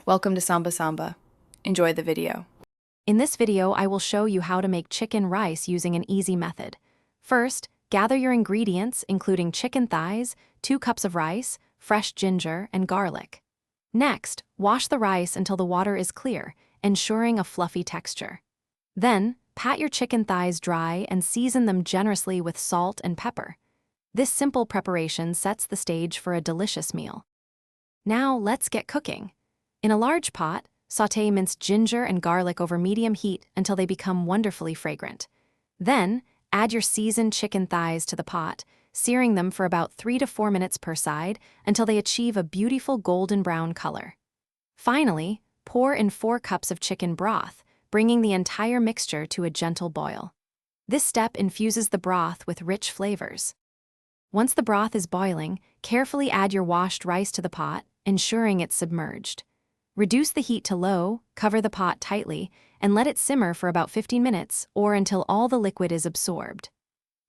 Welcome to Samba Samba. Enjoy the video. In this video, I will show you how to make chicken rice using an easy method. First, gather your ingredients, including chicken thighs, 2 cups of rice, fresh ginger, and garlic. Next, wash the rice until the water is clear, ensuring a fluffy texture. Then, pat your chicken thighs dry and season them generously with salt and pepper. This simple preparation sets the stage for a delicious meal. Now, let's get cooking. In a large pot, sauté minced ginger and garlic over medium heat until they become wonderfully fragrant. Then, add your seasoned chicken thighs to the pot, searing them for about 3 to 4 minutes per side until they achieve a beautiful golden brown color. Finally, pour in 4 cups of chicken broth, bringing the entire mixture to a gentle boil. This step infuses the broth with rich flavors. Once the broth is boiling, carefully add your washed rice to the pot, ensuring it's submerged. Reduce the heat to low, cover the pot tightly, and let it simmer for about 15 minutes or until all the liquid is absorbed.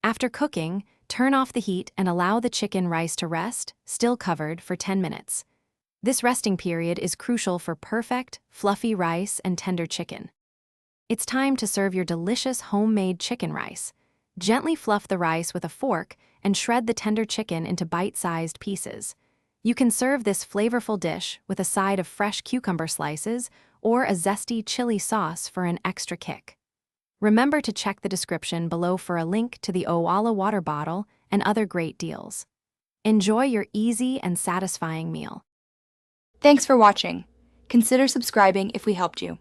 After cooking, turn off the heat and allow the chicken rice to rest, still covered, for 10 minutes. This resting period is crucial for perfect, fluffy rice and tender chicken. It's time to serve your delicious homemade chicken rice. Gently fluff the rice with a fork and shred the tender chicken into bite-sized pieces. You can serve this flavorful dish with a side of fresh cucumber slices or a zesty chili sauce for an extra kick. Remember to check the description below for a link to the Owala water bottle and other great deals. Enjoy your easy and satisfying meal. Thanks for watching. Consider subscribing if we helped you.